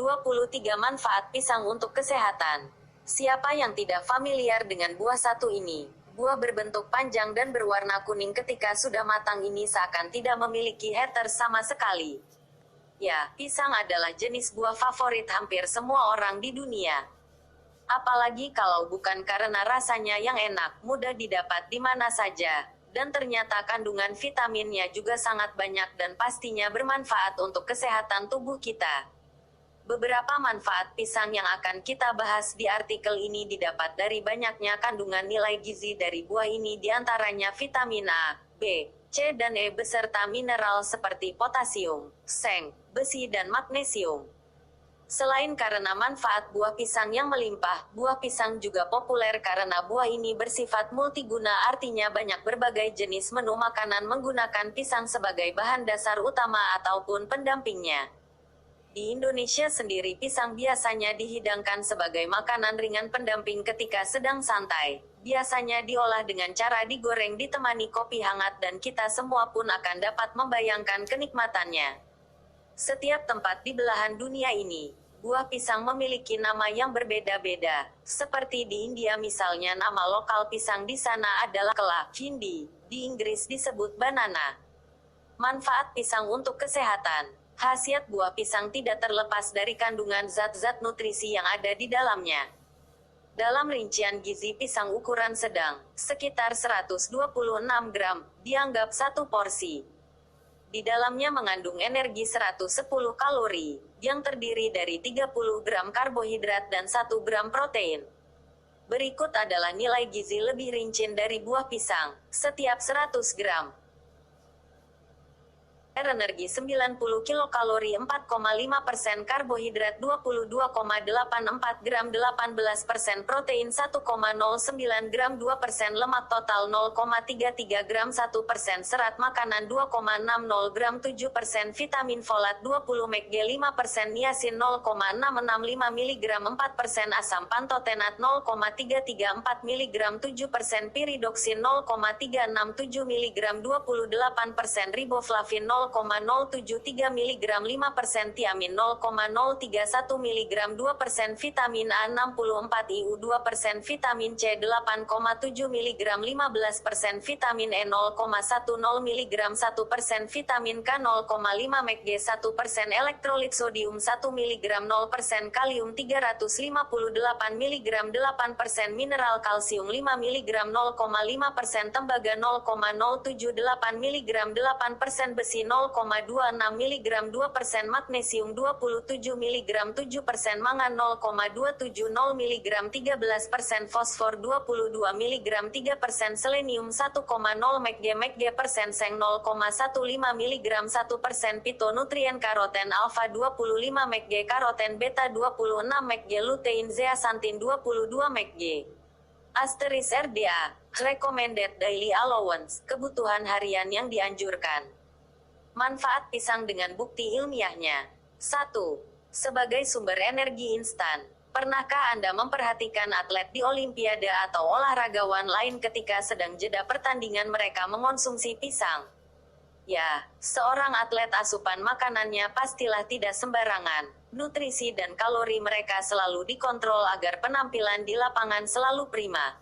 23 manfaat pisang untuk kesehatan. Siapa yang tidak familiar dengan buah satu ini? Buah berbentuk panjang dan berwarna kuning ketika sudah matang ini seakan tidak memiliki haters sama sekali. Ya, pisang adalah jenis buah favorit hampir semua orang di dunia. Apalagi kalau bukan karena rasanya yang enak, mudah didapat di mana saja, dan ternyata kandungan vitaminnya juga sangat banyak dan pastinya bermanfaat untuk kesehatan tubuh kita. Beberapa manfaat pisang yang akan kita bahas di artikel ini didapat dari banyaknya kandungan nilai gizi dari buah ini, diantaranya vitamin A, B, C dan E beserta mineral seperti potasium, seng, besi dan magnesium. Selain karena manfaat buah pisang yang melimpah, buah pisang juga populer karena buah ini bersifat multiguna, artinya banyak berbagai jenis menu makanan menggunakan pisang sebagai bahan dasar utama ataupun pendampingnya. Di Indonesia sendiri pisang biasanya dihidangkan sebagai makanan ringan pendamping ketika sedang santai. Biasanya diolah dengan cara digoreng ditemani kopi hangat dan kita semua pun akan dapat membayangkan kenikmatannya. Setiap tempat di belahan dunia ini, buah pisang memiliki nama yang berbeda-beda. Seperti di India misalnya, nama lokal pisang di sana adalah kela, hindi. Di Inggris disebut banana. Manfaat pisang untuk kesehatan. Khasiat buah pisang tidak terlepas dari kandungan zat-zat nutrisi yang ada di dalamnya. Dalam rincian gizi pisang ukuran sedang, sekitar 126 gram, dianggap satu porsi. Di dalamnya mengandung energi 110 kalori, yang terdiri dari 30 gram karbohidrat dan 1 gram protein. Berikut adalah nilai gizi lebih rinci dari buah pisang. Setiap 100 gram energi 90 kilokalori, 4,5% karbohidrat, 22,84 gram, 18% protein, 1,09 gram, 2% lemak, total 0,33 gram, 1% serat makanan, 2,60 gram, 7% vitamin folat, 20 mg, 5% niacin, 0,665 mg, 4% asam pantotenat, 0,334 mg, 7% piridoksin, 0,367 mg, 28% riboflavin, 0,073 mg, 5% tiamin, 0,031 mg, 2% vitamin A, 64 IU, 2% vitamin C, 8,7 mg, 15% vitamin E, 0,10 mg, 1% vitamin K, 0,5 mg, 1% elektrolit sodium 1 mg, 0% kalium 358 mg, 8% mineral kalsium 5 mg, 0,5% tembaga, 0,078 mg, 8% besi, 0,26 mg, 2% magnesium 27 mg, 7% mangan, 0,270 mg, 13% fosfor 22 mg, 3% selenium 1,0 mg, persen seng 0,15 mg, 1% pitonutrien karoten alfa 25 mg, karoten beta 26 mg, lutein zeaxanthin 22 mg. Asterisk RDA, recommended daily allowance, kebutuhan harian yang dianjurkan. Manfaat pisang dengan bukti ilmiahnya. 1. Sebagai sumber energi instan. Pernahkah Anda memperhatikan atlet di Olimpiade atau olahragawan lain ketika sedang jeda pertandingan mereka mengonsumsi pisang? Ya, seorang atlet asupan makanannya pastilah tidak sembarangan. Nutrisi dan kalori mereka selalu dikontrol agar penampilan di lapangan selalu prima.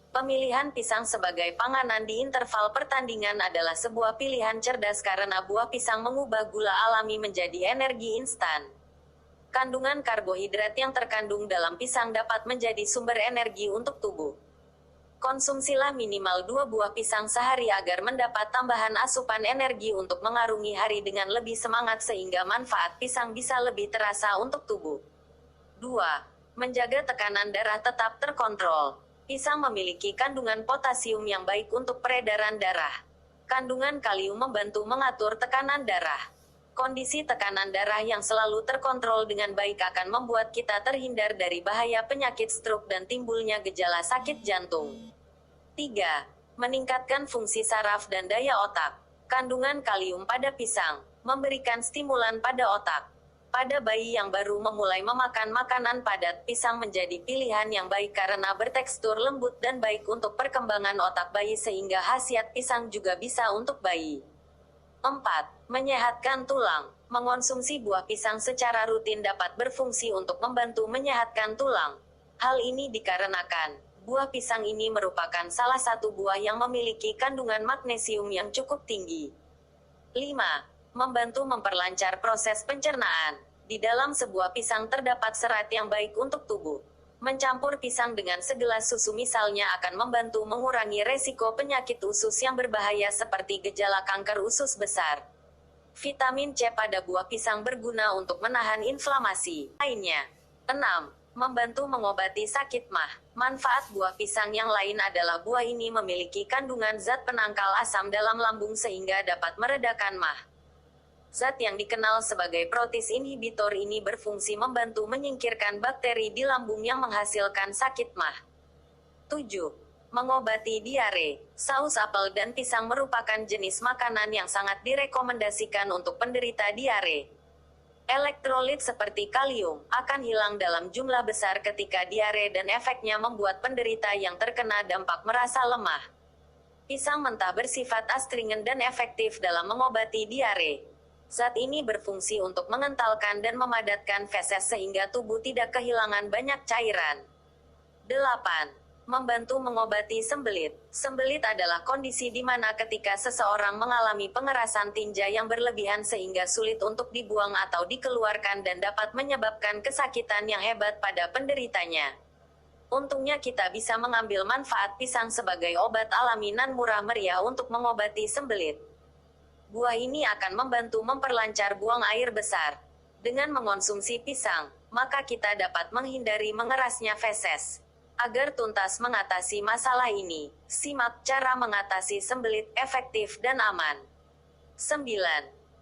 Pemilihan pisang sebagai panganan di interval pertandingan adalah sebuah pilihan cerdas karena buah pisang mengubah gula alami menjadi energi instan. Kandungan karbohidrat yang terkandung dalam pisang dapat menjadi sumber energi untuk tubuh. Konsumsilah minimal 2 buah pisang sehari agar mendapat tambahan asupan energi untuk mengarungi hari dengan lebih semangat sehingga manfaat pisang bisa lebih terasa untuk tubuh. 2. Menjaga tekanan darah tetap terkontrol. Pisang memiliki kandungan potasium yang baik untuk peredaran darah. Kandungan kalium membantu mengatur tekanan darah. Kondisi tekanan darah yang selalu terkontrol dengan baik akan membuat kita terhindar dari bahaya penyakit stroke dan timbulnya gejala sakit jantung. 3. Meningkatkan fungsi saraf dan daya otak. Kandungan kalium pada pisang memberikan stimulan pada otak. Pada bayi yang baru memulai memakan makanan padat, pisang menjadi pilihan yang baik karena bertekstur lembut dan baik untuk perkembangan otak bayi sehingga khasiat pisang juga bisa untuk bayi. 4. Menyehatkan tulang. Mengonsumsi buah pisang secara rutin dapat berfungsi untuk membantu menyehatkan tulang. Hal ini dikarenakan buah pisang ini merupakan salah satu buah yang memiliki kandungan magnesium yang cukup tinggi. 5. Membantu memperlancar proses pencernaan. Di dalam sebuah pisang terdapat serat yang baik untuk tubuh. Mencampur pisang dengan segelas susu misalnya akan membantu mengurangi resiko penyakit usus yang berbahaya seperti gejala kanker usus besar. Vitamin C pada buah pisang berguna untuk menahan inflamasi. Lainnya. 6. Membantu mengobati sakit mah. Manfaat buah pisang yang lain adalah buah ini memiliki kandungan zat penangkal asam dalam lambung sehingga dapat meredakan mah. Zat yang dikenal sebagai protease inhibitor ini berfungsi membantu menyingkirkan bakteri di lambung yang menghasilkan sakit mah. 7. Mengobati diare. Saus apel dan pisang merupakan jenis makanan yang sangat direkomendasikan untuk penderita diare. Elektrolit seperti kalium akan hilang dalam jumlah besar ketika diare dan efeknya membuat penderita yang terkena dampak merasa lemah. Pisang mentah bersifat astringen dan efektif dalam mengobati diare. Zat ini berfungsi untuk mengentalkan dan memadatkan feses sehingga tubuh tidak kehilangan banyak cairan. 8. Membantu mengobati sembelit. Sembelit adalah kondisi di mana ketika seseorang mengalami pengerasan tinja yang berlebihan sehingga sulit untuk dibuang atau dikeluarkan dan dapat menyebabkan kesakitan yang hebat pada penderitanya. Untungnya kita bisa mengambil manfaat pisang sebagai obat alami nan murah meriah untuk mengobati sembelit. Buah ini akan membantu memperlancar buang air besar. Dengan mengonsumsi pisang, maka kita dapat menghindari mengerasnya feses. Agar tuntas mengatasi masalah ini, simak cara mengatasi sembelit efektif dan aman. 9.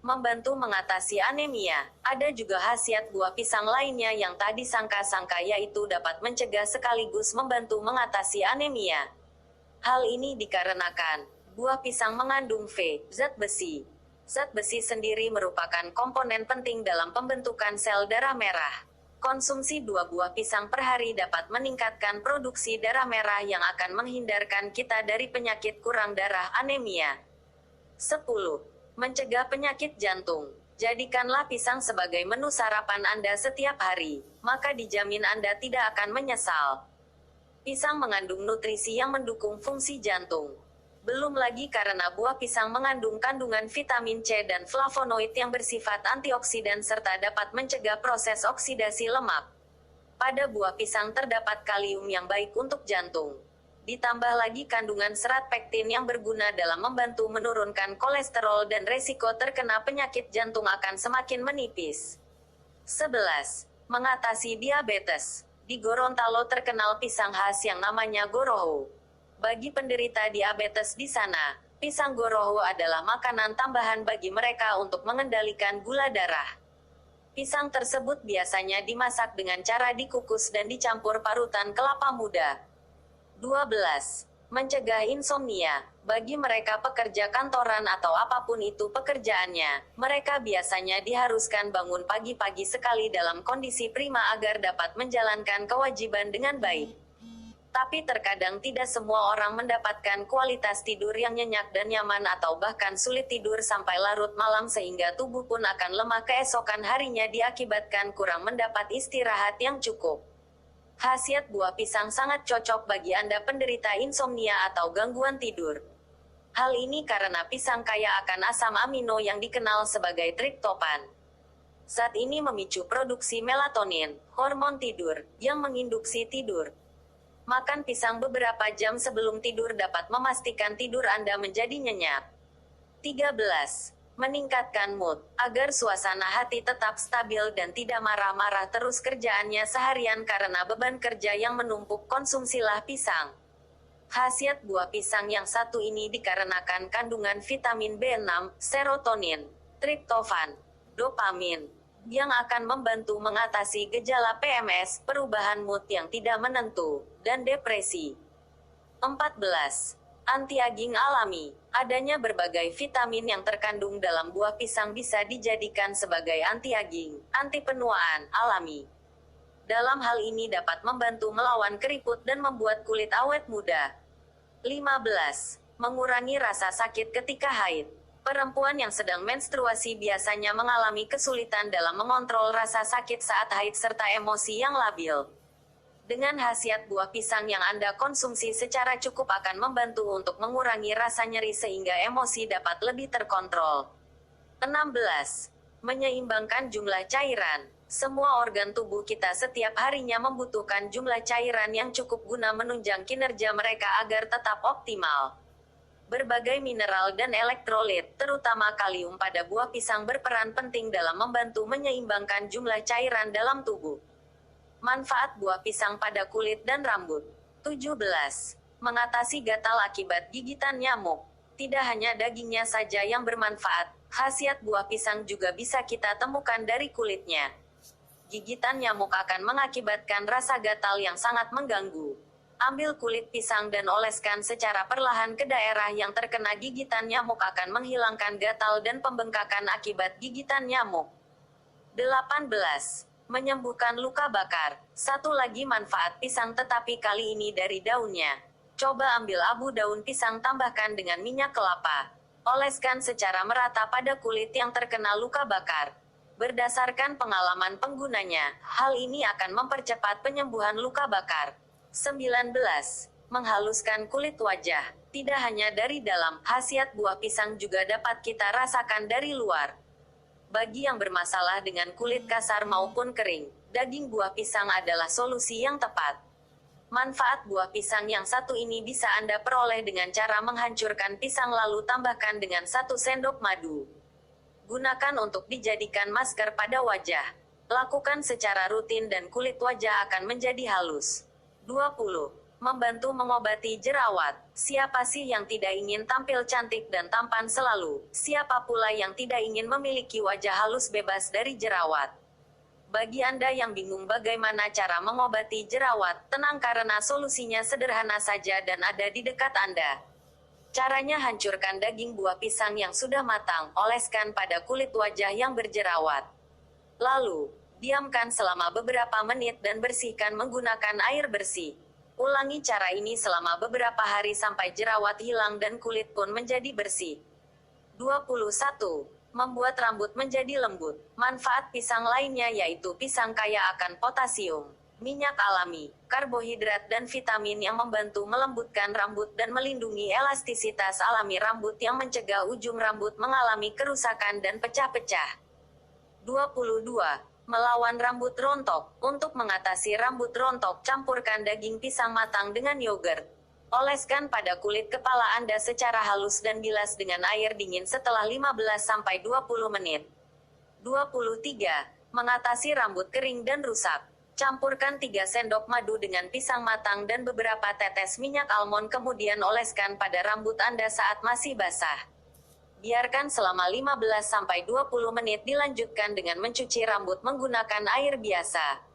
Membantu mengatasi anemia. Ada juga khasiat buah pisang lainnya yang tak disangka-sangka yaitu dapat mencegah sekaligus membantu mengatasi anemia. Hal ini dikarenakan buah pisang mengandung zat besi. Zat besi sendiri merupakan komponen penting dalam pembentukan sel darah merah. Konsumsi 2 buah pisang per hari dapat meningkatkan produksi darah merah yang akan menghindarkan kita dari penyakit kurang darah anemia. 10. Mencegah penyakit jantung. Jadikanlah pisang sebagai menu sarapan Anda setiap hari, maka dijamin Anda tidak akan menyesal. Pisang mengandung nutrisi yang mendukung fungsi jantung. Belum lagi karena buah pisang mengandung kandungan vitamin C dan flavonoid yang bersifat antioksidan serta dapat mencegah proses oksidasi lemak. Pada buah pisang terdapat kalium yang baik untuk jantung. Ditambah lagi kandungan serat pektin yang berguna dalam membantu menurunkan kolesterol dan resiko terkena penyakit jantung akan semakin menipis. 11. Mengatasi diabetes. Di Gorontalo terkenal pisang khas yang namanya Goroho. Bagi penderita diabetes di sana, pisang Goroho adalah makanan tambahan bagi mereka untuk mengendalikan gula darah. Pisang tersebut biasanya dimasak dengan cara dikukus dan dicampur parutan kelapa muda. 12. Mencegah insomnia. Bagi mereka pekerja kantoran atau apapun itu pekerjaannya, mereka biasanya diharuskan bangun pagi-pagi sekali dalam kondisi prima agar dapat menjalankan kewajiban dengan baik. Tapi terkadang tidak semua orang mendapatkan kualitas tidur yang nyenyak dan nyaman atau bahkan sulit tidur sampai larut malam sehingga tubuh pun akan lemah keesokan harinya diakibatkan kurang mendapat istirahat yang cukup. Khasiat buah pisang sangat cocok bagi Anda penderita insomnia atau gangguan tidur. Hal ini karena pisang kaya akan asam amino yang dikenal sebagai triptopan. Zat ini memicu produksi melatonin, hormon tidur, yang menginduksi tidur. Makan pisang beberapa jam sebelum tidur dapat memastikan tidur Anda menjadi nyenyak. 13. Meningkatkan mood. Agar suasana hati tetap stabil dan tidak marah-marah terus kerjaannya seharian karena beban kerja yang menumpuk, konsumsilah pisang. Khasiat buah pisang yang satu ini dikarenakan kandungan vitamin B6, serotonin, triptofan, dopamin, yang akan membantu mengatasi gejala PMS, perubahan mood yang tidak menentu, dan depresi. 14. Anti-aging alami. Adanya berbagai vitamin yang terkandung dalam buah pisang bisa dijadikan sebagai anti-aging, anti penuaan, alami. Dalam hal ini dapat membantu melawan keriput dan membuat kulit awet muda. 15. Mengurangi rasa sakit ketika haid. Perempuan yang sedang menstruasi biasanya mengalami kesulitan dalam mengontrol rasa sakit saat haid serta emosi yang labil. Dengan khasiat buah pisang yang Anda konsumsi secara cukup akan membantu untuk mengurangi rasa nyeri sehingga emosi dapat lebih terkontrol. 16. Menyeimbangkan jumlah cairan. Semua organ tubuh kita setiap harinya membutuhkan jumlah cairan yang cukup guna menunjang kinerja mereka agar tetap optimal. Berbagai mineral dan elektrolit, terutama kalium pada buah pisang berperan penting dalam membantu menyeimbangkan jumlah cairan dalam tubuh. Manfaat buah pisang pada kulit dan rambut. 17. Mengatasi gatal akibat gigitan nyamuk. Tidak hanya dagingnya saja yang bermanfaat, khasiat buah pisang juga bisa kita temukan dari kulitnya. Gigitan nyamuk akan mengakibatkan rasa gatal yang sangat mengganggu. Ambil kulit pisang dan oleskan secara perlahan ke daerah yang terkena gigitan nyamuk akan menghilangkan gatal dan pembengkakan akibat gigitan nyamuk. 18. Menyembuhkan luka bakar. Satu lagi manfaat pisang tetapi kali ini dari daunnya. Coba ambil abu daun pisang tambahkan dengan minyak kelapa. Oleskan secara merata pada kulit yang terkena luka bakar. Berdasarkan pengalaman penggunanya, hal ini akan mempercepat penyembuhan luka bakar. 19. Menghaluskan kulit wajah. Tidak hanya dari dalam, khasiat buah pisang juga dapat kita rasakan dari luar. Bagi yang bermasalah dengan kulit kasar maupun kering, daging buah pisang adalah solusi yang tepat. Manfaat buah pisang yang satu ini bisa Anda peroleh dengan cara menghancurkan pisang lalu tambahkan dengan 1 sendok madu. Gunakan untuk dijadikan masker pada wajah. Lakukan secara rutin dan kulit wajah akan menjadi halus. 20. Membantu mengobati jerawat. Siapa sih yang tidak ingin tampil cantik dan tampan selalu? Siapa pula yang tidak ingin memiliki wajah halus bebas dari jerawat? Bagi Anda yang bingung bagaimana cara mengobati jerawat, tenang karena solusinya sederhana saja dan ada di dekat Anda. Caranya hancurkan daging buah pisang yang sudah matang, oleskan pada kulit wajah yang berjerawat. Lalu, diamkan selama beberapa menit dan bersihkan menggunakan air bersih. Ulangi cara ini selama beberapa hari sampai jerawat hilang dan kulit pun menjadi bersih. 21. Membuat rambut menjadi lembut. Manfaat pisang lainnya yaitu pisang kaya akan potasium, minyak alami, karbohidrat dan vitamin yang membantu melembutkan rambut dan melindungi elastisitas alami rambut yang mencegah ujung rambut mengalami kerusakan dan pecah-pecah. 22. Melawan rambut rontok. Untuk mengatasi rambut rontok, campurkan daging pisang matang dengan yogurt. Oleskan pada kulit kepala Anda secara halus dan bilas dengan air dingin setelah 15-20 menit. 23. Mengatasi rambut kering dan rusak. Campurkan 3 sendok madu dengan pisang matang dan beberapa tetes minyak almond kemudian oleskan pada rambut Anda saat masih basah. Biarkan selama 15-20 menit dilanjutkan dengan mencuci rambut menggunakan air biasa.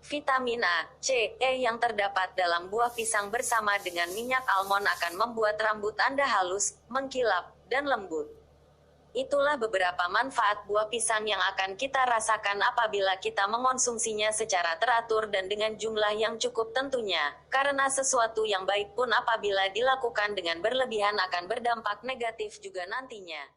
Vitamin A, C, E yang terdapat dalam buah pisang bersama dengan minyak almond akan membuat rambut Anda halus, mengkilap, dan lembut. Itulah beberapa manfaat buah pisang yang akan kita rasakan apabila kita mengonsumsinya secara teratur dan dengan jumlah yang cukup tentunya, karena sesuatu yang baik pun apabila dilakukan dengan berlebihan akan berdampak negatif juga nantinya.